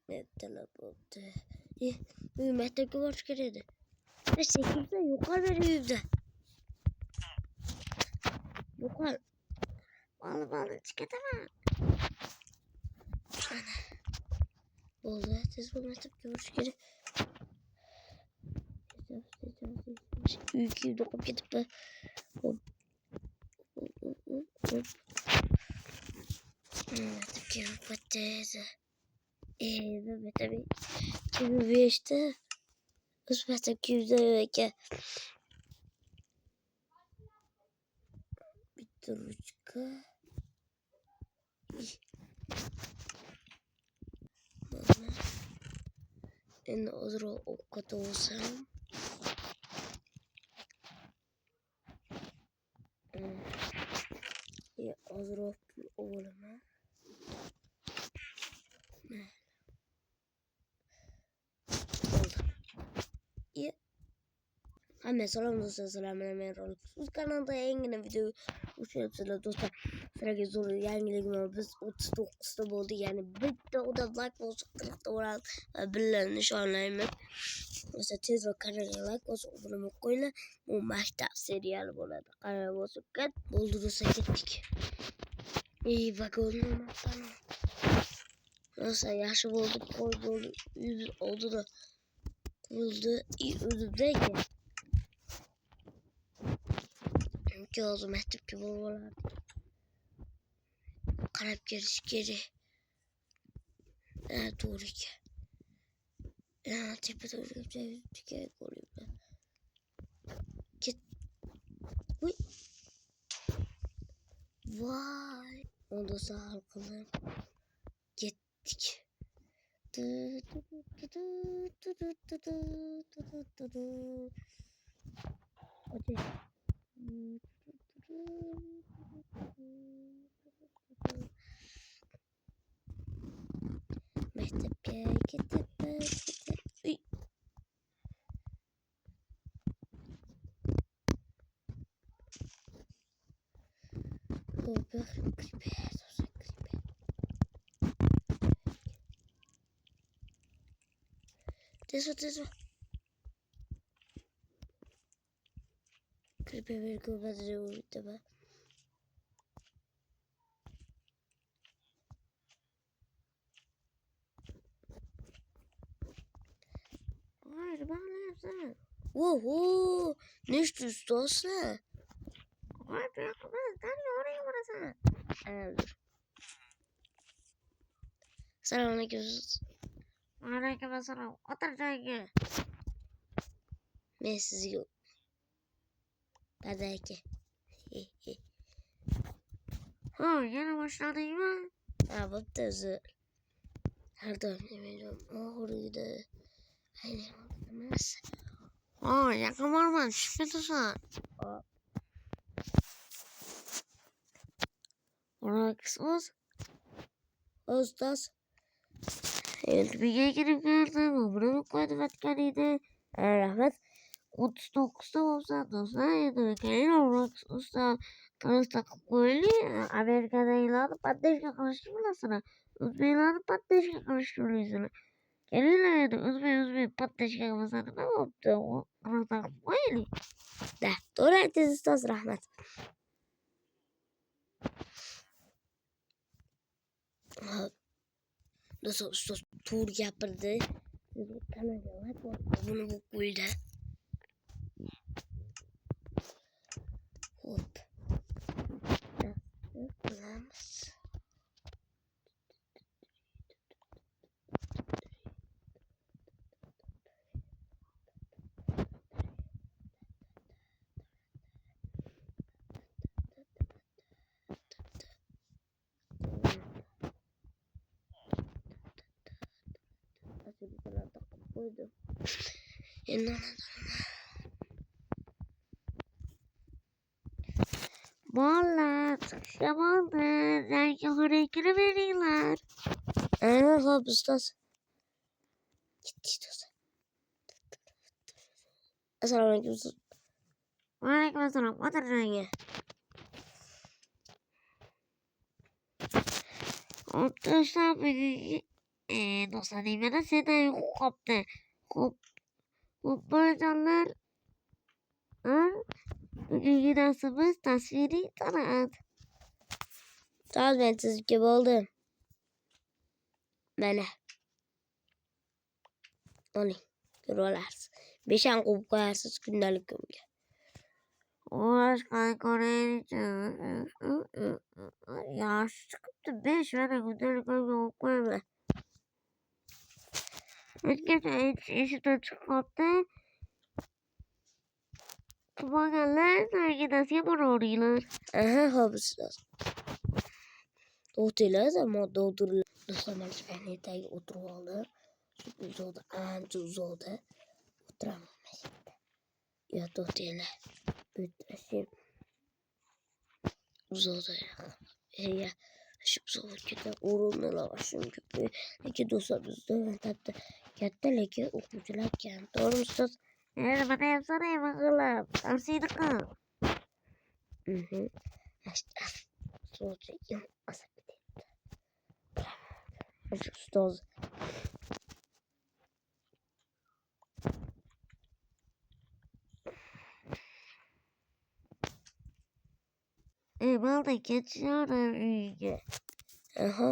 Teleporte. Mehtapga borish kerak edi. Sekilsa yo'qol beri uyimda. Yo'qol. Olib chiqaman. Ana. Bo'ldi, tez bo'l mehtapga borish kerak. Uyga qo'yib ketibdi. Hop. Mehtapga ketdi. Mehtapga kimi berishdi? O'z mehtapga yuzda ekan. Bitta ruchka. Mana. Endi ozroq ovqat olsam. Ozroq pul olaman. Hamma salom do'stlar, assalomu alaykum. Siz kanalda yangina video ushlayapsizlar do'stlar. Sizlarga zo'r yangilik bor. Biz 39 ta bo'ldik. Ya'ni bitta odam like bo'lsa 40 ta bo'ladi. Billa nishonlaymiz. O'sha tezroq kanalga like bosib obuna bo'lib qo'yinglar. Bu maktab seriali bo'ladi. Qarab bo'lsa kat bo'ldi do'stlar, ketdik. Vagonni maqtana. Do'stlar yaxshi bo'ldi, qo'y bo'ldi. Yuz oldida bo'ldi. O'zimdagi Gözüm etip gibi olardı. Qarab kelish kerak. To'g'ri ekan. Tepada o'rgab qo'yibdi. Ket. Uy. Voy. Onda sahal qilib ketdik. Hadi. Mehtapga ketib. Uy. Teso. Creeper ver que va a ser ahorita, va. Hayır, bana yapsana. Wow, ne istiyorsun? Hayır, ben oraya burasana. Dur. Selamünaleyküm. Aleykümselam. Otur şöyle. Ne sizi yok. Belki. Yine başladın mı? Bu da özür. Her daim eminim. Orayı da. Aynen. Yakın var mı? Şükür olsun. Oraya kısmız. Ağustos. Bir girip gördüm. Bunu koydum etkeniydi. Rahmet. 39'da olsa dostlar yedirken olarak usta kanıs takıp koyulu Amerika'da ilanı patlayışla karıştırmasına Uzbeylanı patlayışla karıştırıyorsun. Geliyorlar ya da Uzbey patlayışla kafasına ne yaptı o kanıs takıp koyulu. Da doğru ettiniz ustaz rahmet. Dostlar ustaz tur yapırdı. Kanalga like bosib bunu bu koydu. Hop. Qilamiz. Koydum. Valla akşam oldu. Belki hareketi veriyorlar. Hop ustaz. Gitti ustaz. Assalamualaikum ustaz. Waalaikumsalam. Otur şöyle. Arkadaşlar beni do'stlar mana sendan uyqu qopti. Xo'p bolajonlar, bugungi darsimiz tasviriy san'at. Sağ ol, ben sizga bo'ldim. Mana. Oling, ko'rib olasiz. 5 ham qo'yib qo'yasiz kundalik kunga. Boshqa ko'raylikchi. Yaxshi chiqibdi. 5 mana kundalik kunga qo'yib qo'yaman. O'tgacha eshikdan chiqib qolibdi. Tumaganlar targinasiga boraveringlar. Aha, hop ustoz. To'xtanglar, ammo do'ldirlar. Do'stlar, mana shu aynaga o'tirib oldim. Uzoqda, ancha uzoqda o'tiraman mana shu yerda. Yo, to'xtanglar. O'tirashim. Uzoqda. Ya, shu uzoqda o'rinlar olishim kerak. Lekin do'stlar, bizda katta, lekin o'quvchilar kam. To'g'rimi ustoz? Mana ham so'rayman qilib. Darsingni qil. So'rayman. Ustoz. Bo'ldi, ketishaman uyiga. Aha.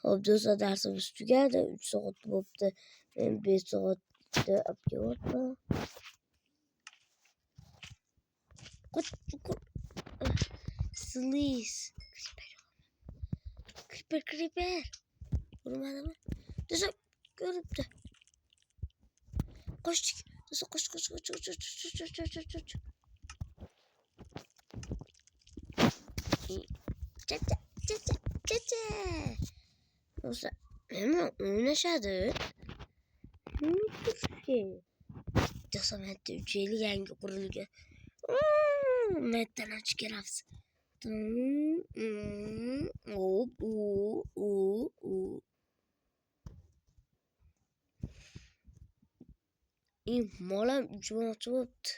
Hop do'stlar, darsimiz tugadi. 3 soat bo'libdi. Men 5 soatda olib kelyapman. Slice. Creeper. Vurmadimi? Do'stlar, ko'ribdi. Qochdik. Do'stlar, qoch. Chacha. Do'stlar, nima o'ynashadi? Do'stlar, men 3 yil yangi qurilgan. Metdan ochib kelamiz. Molam uchmoqchi bo'libdi.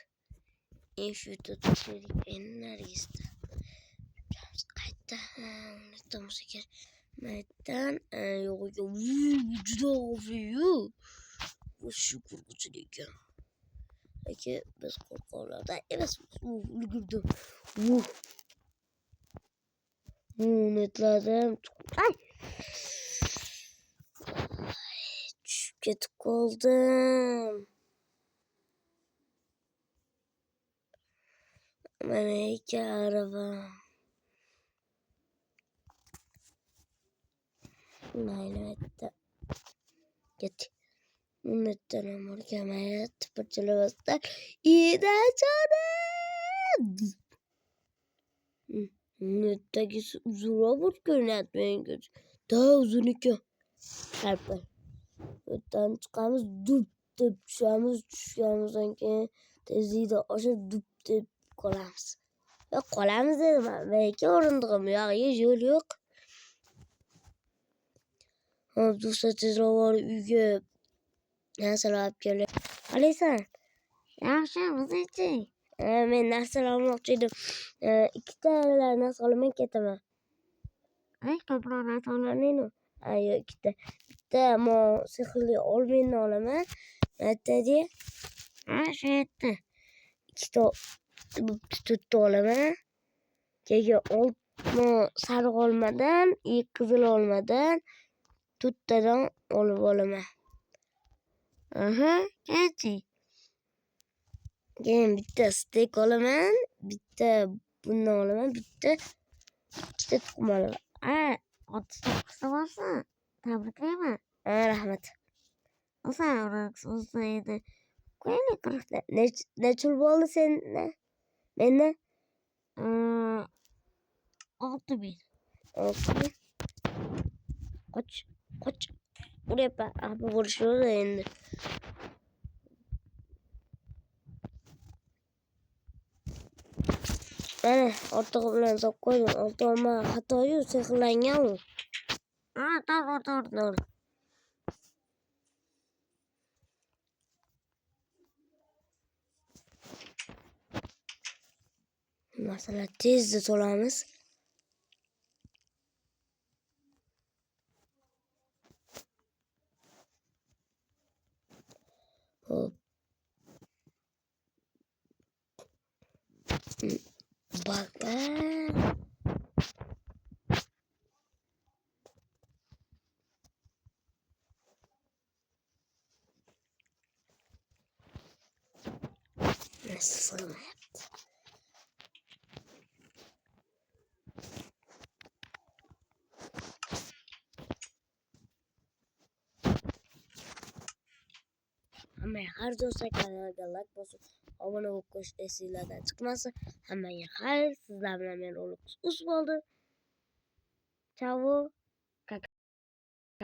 Shu yerda turishlik energiyasida. Qayta unutamiz kerak. Metdan yo'q. Juda xavfli. Shu qo'rqinchli ekan. Lekin biz qo'rqoqlardan emasmiz. Ulgurdim. Netladim. Ay! Tushib ketib qoldim. Mana ekan arabam. Mayli. Ket. Netdan ham o'rgamayapti. Tipirchilamasdan. Netdagi uzunroq bo'lib ko'rinadi menga. Da uzun ekan. Qarab. Netdan chiqamiz, dup deb tushamiz. Tushganimizdan keyin tezlikda oshib dup deb qolamiz. Yo'q, qolamiz dedim. Menga o'rindig'im yo'q, yo'q. Hop, do'stlar, tezroq borib uyga narsalar olib kelay. Qalaysan? Yaxshi, o'zing-chi? Men narsalar olmoqchi edim. 2 ta narsa olaman, ketaman. Ko'proq narsa Yo'q, 2 ta. Bitta sehrli olmeni olaman. Aytadi. shu yerda. 2 ta tutni olaman. Keyin sariq olmadan, qizil olmadan tuttadan olib olaman. Kechi. Keyin bitta stek olaman, bitta bundan olaman, bitta tuxum olaman. 39 bo'lsin. Tabriklayman. Rahmat. O'zing edi. Qo'yaylik 40 ta. Nechul bo'ldi senda? Menda 6000. Qoch. Buraya apa bo'lishadi endi. Mana ortig'i bilan solib qo'ydim. Ortig'im xatoyu sehrlangan u. To'g'ri. Masalan, tezda solamiz. Hop. Bak bak. Nasıl sığma yaptı? Ama her olsa kanalga like basıp abone olup koş esilerden çıkmazsa hemen yakar sizlerle hemen olup us oldu. Ciao.